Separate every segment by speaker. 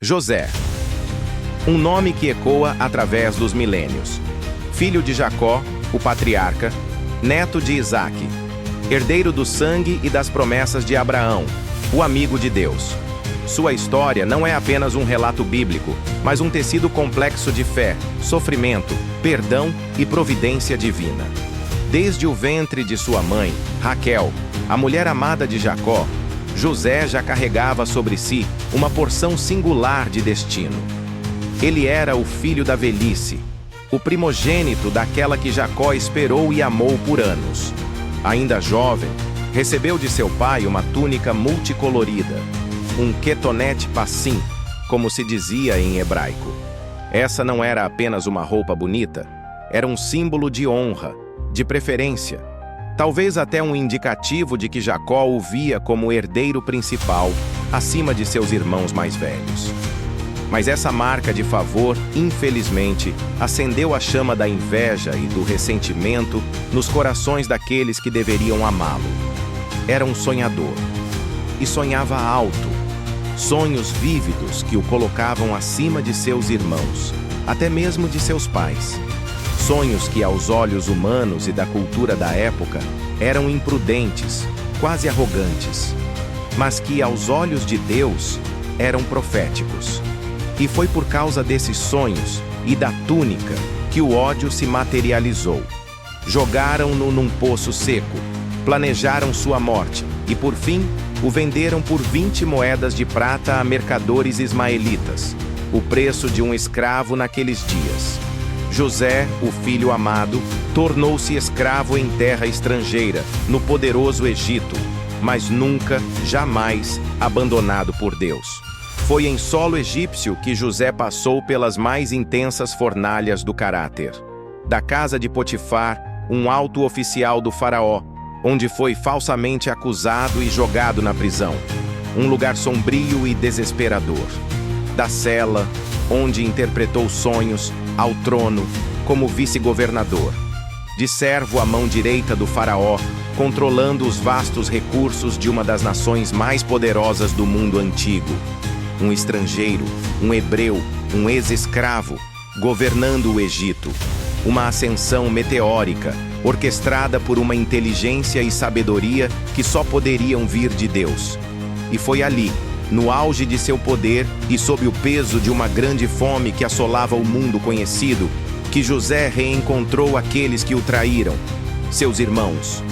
Speaker 1: José, um nome que ecoa através dos milênios. Filho de Jacó, o patriarca, neto de Isaque, herdeiro do sangue e das promessas de Abraão, o amigo de Deus. Sua história não é apenas um relato bíblico, mas um tecido complexo de fé, sofrimento, perdão e providência divina. Desde o ventre de sua mãe, Raquel, a mulher amada de Jacó, José já carregava sobre si uma porção singular de destino. Ele era o filho da velhice, o primogênito daquela que Jacó esperou e amou por anos. Ainda jovem, recebeu de seu pai uma túnica multicolorida, um quetonete passim, como se dizia em hebraico. Essa não era apenas uma roupa bonita, era um símbolo de honra, de preferência, talvez até um indicativo de que Jacó o via como herdeiro principal, acima de seus irmãos mais velhos. Mas essa marca de favor, infelizmente, acendeu a chama da inveja e do ressentimento nos corações daqueles que deveriam amá-lo. Era um sonhador, e sonhava alto, sonhos vívidos que o colocavam acima de seus irmãos, até mesmo de seus pais. Sonhos que, aos olhos humanos e da cultura da época, eram imprudentes, quase arrogantes, mas que, aos olhos de Deus, eram proféticos. E foi por causa desses sonhos e da túnica que o ódio se materializou. Jogaram-no num poço seco, planejaram sua morte e, por fim, o venderam por 20 moedas de prata a mercadores ismaelitas, o preço de um escravo naqueles dias. José, o filho amado, tornou-se escravo em terra estrangeira, no poderoso Egito, mas nunca, jamais, abandonado por Deus. Foi em solo egípcio que José passou pelas mais intensas fornalhas do caráter. Da casa de Potifar, um alto oficial do faraó, onde foi falsamente acusado e jogado na prisão. Um lugar sombrio e desesperador. Da cela, onde interpretou sonhos, ao trono, como vice-governador. De servo à mão direita do faraó, controlando os vastos recursos de uma das nações mais poderosas do mundo antigo. Um estrangeiro, um hebreu, um ex-escravo, governando o Egito. Uma ascensão meteórica, orquestrada por uma inteligência e sabedoria que só poderiam vir de Deus. E foi ali, no auge de seu poder e sob o peso de uma grande fome que assolava o mundo conhecido, que José reencontrou aqueles que o traíram, seus irmãos.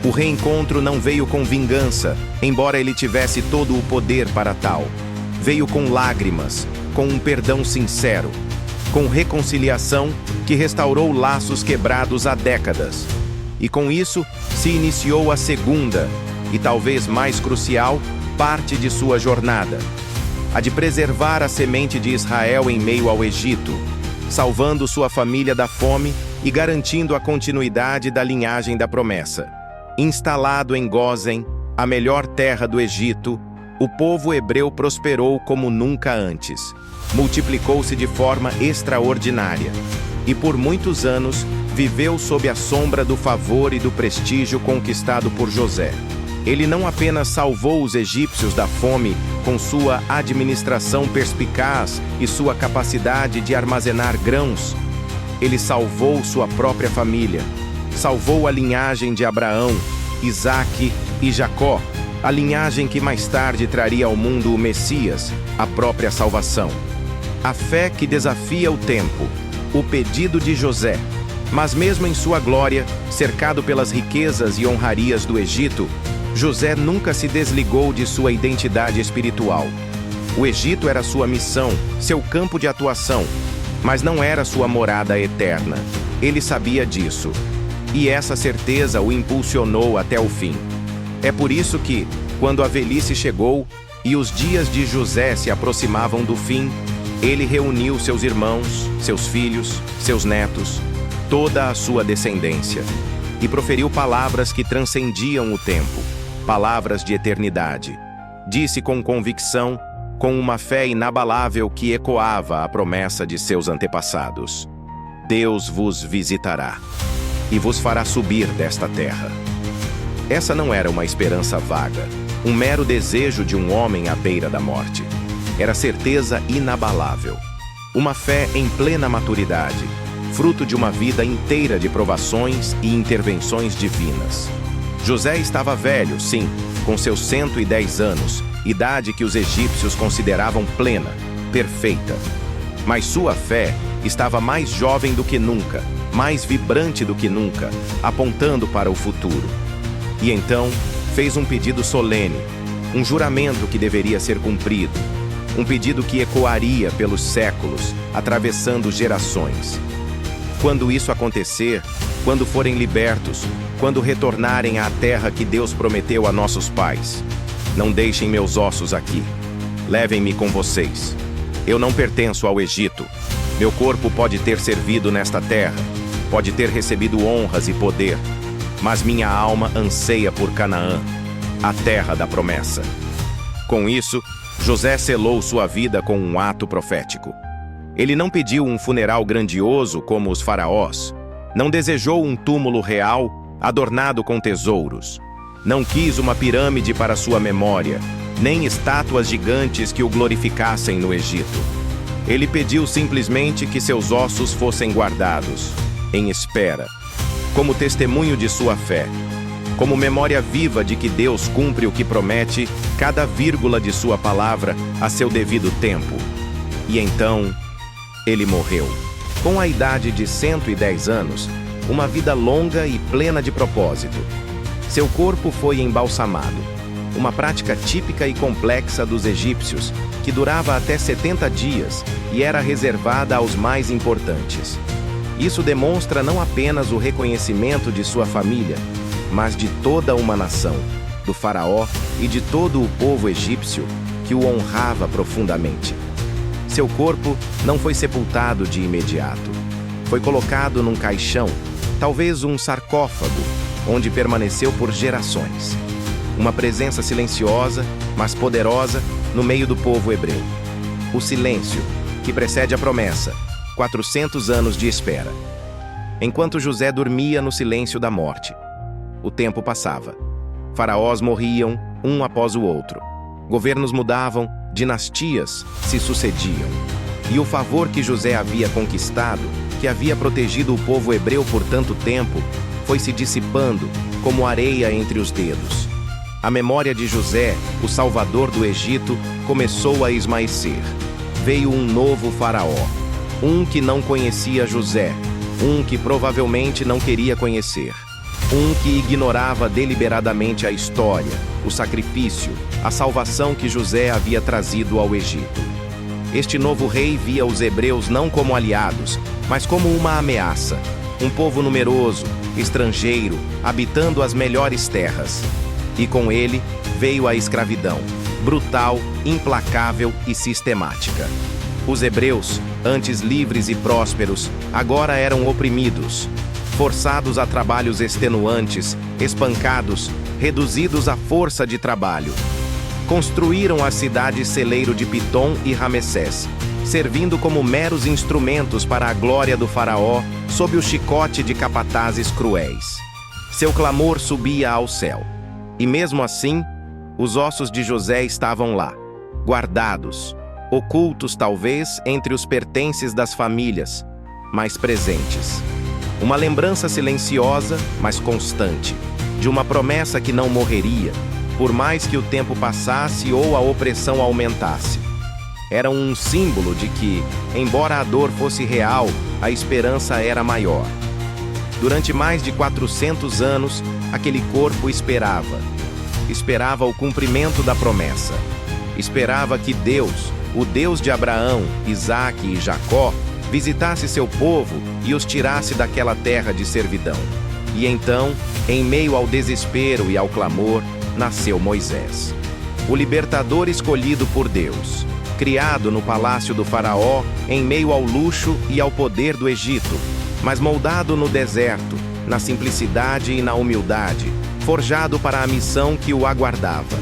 Speaker 1: O reencontro não veio com vingança, embora ele tivesse todo o poder para tal. Veio com lágrimas, com um perdão sincero, com reconciliação que restaurou laços quebrados há décadas. E com isso, se iniciou a segunda, e talvez mais crucial, parte de sua jornada, a de preservar a semente de Israel em meio ao Egito, salvando sua família da fome e garantindo a continuidade da linhagem da promessa. Instalado em Gósen, a melhor terra do Egito, o povo hebreu prosperou como nunca antes. Multiplicou-se de forma extraordinária e por muitos anos viveu sob a sombra do favor e do prestígio conquistado por José. Ele não apenas salvou os egípcios da fome com sua administração perspicaz e sua capacidade de armazenar grãos, ele salvou sua própria família, salvou a linhagem de Abraão, Isaque e Jacó, a linhagem que mais tarde traria ao mundo o Messias, a própria salvação. A fé que desafia o tempo, o pedido de José. Mas mesmo em sua glória, cercado pelas riquezas e honrarias do Egito, José nunca se desligou de sua identidade espiritual. O Egito era sua missão, seu campo de atuação, mas não era sua morada eterna. Ele sabia disso, e essa certeza o impulsionou até o fim. É por isso que, quando a velhice chegou e os dias de José se aproximavam do fim, ele reuniu seus irmãos, seus filhos, seus netos, toda a sua descendência, e proferiu palavras que transcendiam o tempo, palavras de eternidade. Disse com convicção, com uma fé inabalável que ecoava a promessa de seus antepassados: Deus vos visitará e vos fará subir desta terra. Essa não era uma esperança vaga, um mero desejo de um homem à beira da morte. era certeza inabalável. Uma fé em plena maturidade, fruto de uma vida inteira de provações e intervenções divinas. José estava velho, sim, com seus 110 anos, idade que os egípcios consideravam plena, perfeita. Mas sua fé estava mais jovem do que nunca, mais vibrante do que nunca, apontando para o futuro. E então, fez um pedido solene, um juramento que deveria ser cumprido, um pedido que ecoaria pelos séculos, atravessando gerações. Quando isso acontecer, quando forem libertos, quando retornarem à terra que Deus prometeu a nossos pais, não deixem meus ossos aqui. Levem-me com vocês. Eu não pertenço ao Egito. Meu corpo pode ter servido nesta terra, pode ter recebido honras e poder, mas minha alma anseia por Canaã, a terra da promessa. Com isso, José selou sua vida com um ato profético. Ele não pediu um funeral grandioso como os faraós, não desejou um túmulo real adornado com tesouros, não quis uma pirâmide para sua memória, nem estátuas gigantes que o glorificassem no Egito. Ele pediu simplesmente que seus ossos fossem guardados, em espera, como testemunho de sua fé, como memória viva de que Deus cumpre o que promete, cada vírgula de sua palavra a seu devido tempo. E então, ele morreu. Com a idade de 110 anos, uma vida longa e plena de propósito. Seu corpo foi embalsamado, uma prática típica e complexa dos egípcios, que durava até 70 dias e era reservada aos mais importantes. Isso demonstra não apenas o reconhecimento de sua família, mas de toda uma nação, do faraó e de todo o povo egípcio, que o honrava profundamente. Seu corpo não foi sepultado de imediato. Foi colocado num caixão, talvez um sarcófago, onde permaneceu por gerações. Uma presença silenciosa, mas poderosa, no meio do povo hebreu. O silêncio, que precede a promessa, 400 anos de espera. Enquanto José dormia no silêncio da morte, o tempo passava. Faraós morriam, um após o outro. Governos mudavam, dinastias se sucediam. E o favor que José havia conquistado, que havia protegido o povo hebreu por tanto tempo, foi se dissipando como areia entre os dedos. A memória de José, o salvador do Egito, começou a esmaecer. Veio um novo faraó, um que não conhecia José, um que provavelmente não queria conhecer, um que ignorava deliberadamente a história, o sacrifício, a salvação que José havia trazido ao Egito. Este novo rei via os hebreus não como aliados, mas como uma ameaça, um povo numeroso, estrangeiro, habitando as melhores terras. E com ele veio a escravidão, brutal, implacável e sistemática. Os hebreus, antes livres e prósperos, agora eram oprimidos, forçados a trabalhos extenuantes, espancados, reduzidos à força de trabalho. Construíram as cidades celeiro de Pitom e Ramessés, servindo como meros instrumentos para a glória do faraó sob o chicote de capatazes cruéis. Seu clamor subia ao céu. E mesmo assim, os ossos de José estavam lá, guardados, ocultos talvez entre os pertences das famílias, mas presentes. Uma lembrança silenciosa, mas constante, de uma promessa que não morreria, por mais que o tempo passasse ou a opressão aumentasse. Era um símbolo de que, embora a dor fosse real, a esperança era maior. Durante mais de 400 anos, aquele corpo esperava. Esperava o cumprimento da promessa. Esperava que Deus, o Deus de Abraão, Isaque e Jacó, visitasse seu povo e os tirasse daquela terra de servidão. E então, em meio ao desespero e ao clamor, nasceu Moisés, o libertador escolhido por Deus, criado no palácio do faraó, em meio ao luxo e ao poder do Egito, mas moldado no deserto, na simplicidade e na humildade, forjado para a missão que o aguardava.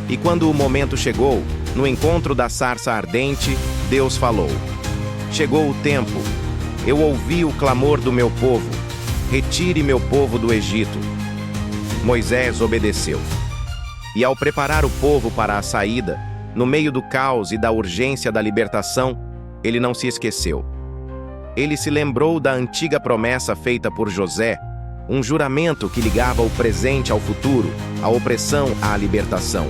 Speaker 1: E quando o momento chegou, no encontro da sarça ardente, Deus falou: chegou o tempo, eu ouvi o clamor do meu povo, retire meu povo do Egito. Moisés obedeceu. E ao preparar o povo para a saída, no meio do caos e da urgência da libertação, ele não se esqueceu. Ele se lembrou da antiga promessa feita por José, um juramento que ligava o presente ao futuro, a opressão à libertação.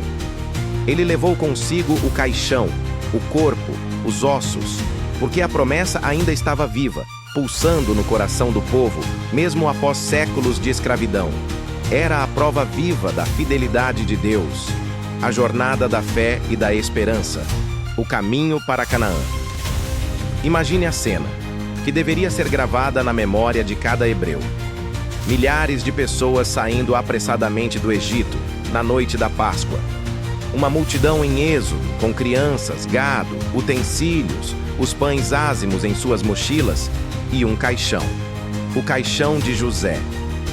Speaker 1: Ele levou consigo o caixão, o corpo, os ossos, porque a promessa ainda estava viva, pulsando no coração do povo, mesmo após séculos de escravidão. Era a prova viva da fidelidade de Deus, a jornada da fé e da esperança, o caminho para Canaã. Imagine a cena, que deveria ser gravada na memória de cada hebreu. Milhares de pessoas saindo apressadamente do Egito, na noite da Páscoa. Uma multidão em êxodo, com crianças, gado, utensílios, os pães ázimos em suas mochilas e um caixão. O caixão de José.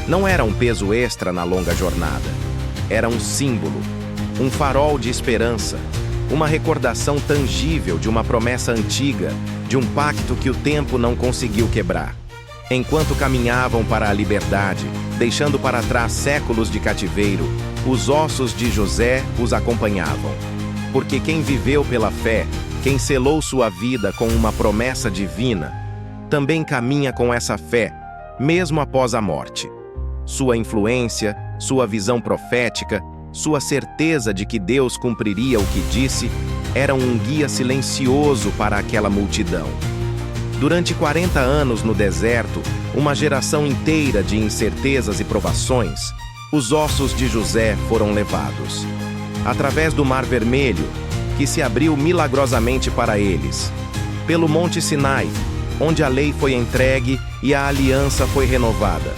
Speaker 1: Não era um peso extra na longa jornada. Era um símbolo, um farol de esperança, uma recordação tangível de uma promessa antiga, de um pacto que o tempo não conseguiu quebrar. Enquanto caminhavam para a liberdade, deixando para trás séculos de cativeiro, os ossos de José os acompanhavam. Porque quem viveu pela fé, quem selou sua vida com uma promessa divina, também caminha com essa fé, mesmo após a morte. Sua influência, sua visão profética, sua certeza de que Deus cumpriria o que disse, eram um guia silencioso para aquela multidão. Durante 40 anos no deserto, uma geração inteira de incertezas e provações, os ossos de José foram levados. Através do Mar Vermelho, que se abriu milagrosamente para eles. Pelo Monte Sinai, onde a lei foi entregue e a aliança foi renovada.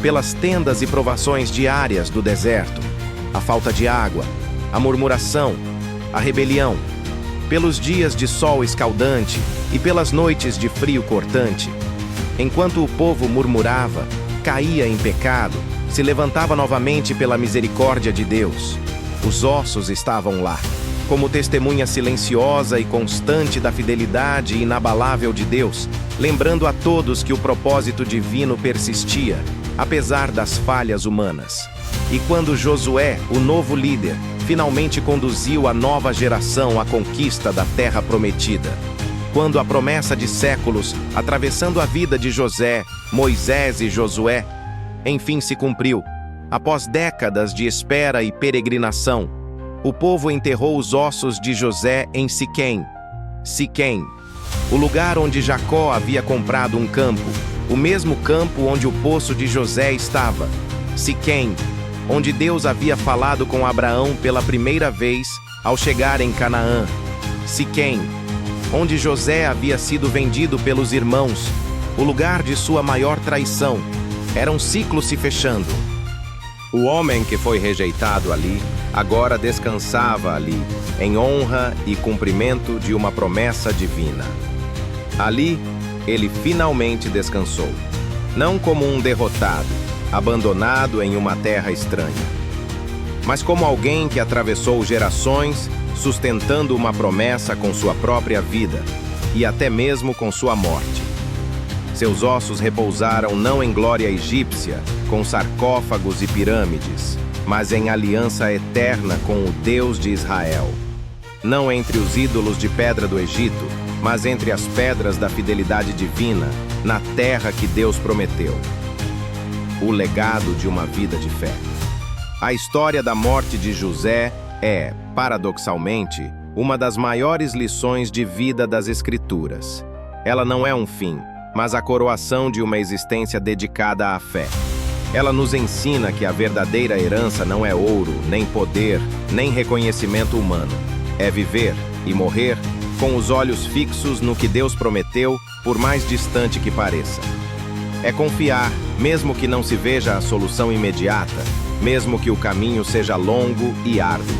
Speaker 1: Pelas tendas e provações diárias do deserto, a falta de água, a murmuração, a rebelião. Pelos dias de sol escaldante e pelas noites de frio cortante. Enquanto o povo murmurava, caía em pecado, se levantava novamente pela misericórdia de Deus. Os ossos estavam lá, como testemunha silenciosa e constante da fidelidade inabalável de Deus, lembrando a todos que o propósito divino persistia, apesar das falhas humanas. E quando Josué, o novo líder, finalmente conduziu a nova geração à conquista da terra prometida. Quando a promessa de séculos, atravessando a vida de José, Moisés e Josué, enfim se cumpriu, após décadas de espera e peregrinação, o povo enterrou os ossos de José em Siquém. Siquém, o lugar onde Jacó havia comprado um campo, o mesmo campo onde o poço de José estava. Siquém, onde Deus havia falado com Abraão pela primeira vez ao chegar em Canaã. Siquém, onde José havia sido vendido pelos irmãos, o lugar de sua maior traição. Era um ciclo se fechando. O homem que foi rejeitado ali, agora descansava ali, em honra e cumprimento de uma promessa divina. Ali, ele finalmente descansou, não como um derrotado, abandonado em uma terra estranha, mas como alguém que atravessou gerações, sustentando uma promessa com sua própria vida e até mesmo com sua morte. Seus ossos repousaram não em glória egípcia, com sarcófagos e pirâmides, mas em aliança eterna com o Deus de Israel. Não entre os ídolos de pedra do Egito, mas entre as pedras da fidelidade divina, na terra que Deus prometeu. O legado de uma vida de fé. A história da morte de José é, paradoxalmente, uma das maiores lições de vida das Escrituras. Ela não é um fim, mas a coroação de uma existência dedicada à fé. Ela nos ensina que a verdadeira herança não é ouro, nem poder, nem reconhecimento humano. É viver e morrer com os olhos fixos no que Deus prometeu, por mais distante que pareça. É confiar, mesmo que não se veja a solução imediata, mesmo que o caminho seja longo e árduo.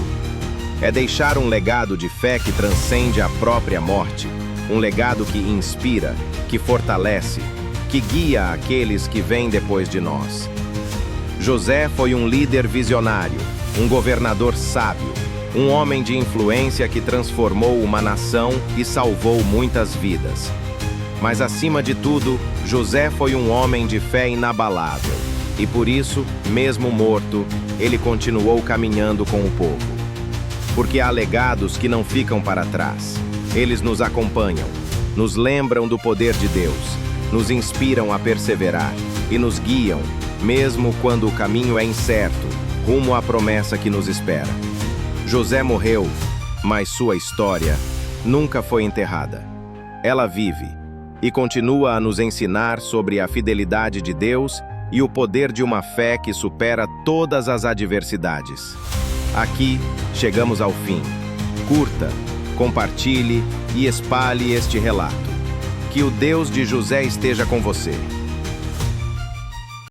Speaker 1: É deixar um legado de fé que transcende a própria morte, um legado que inspira, que fortalece, que guia aqueles que vêm depois de nós. José foi um líder visionário, um governador sábio, um homem de influência que transformou uma nação e salvou muitas vidas. Mas acima de tudo, José foi um homem de fé inabalável, e por isso, mesmo morto, ele continuou caminhando com o povo. porque há legados que não ficam para trás. Eles nos acompanham, nos lembram do poder de Deus, nos inspiram a perseverar e nos guiam, mesmo quando o caminho é incerto, rumo à promessa que nos espera. José morreu, mas sua história nunca foi enterrada. Ela vive e continua a nos ensinar sobre a fidelidade de Deus e o poder de uma fé que supera todas as adversidades. Aqui chegamos ao fim. Curta, compartilhe e espalhe este relato. Que o Deus de José esteja com você.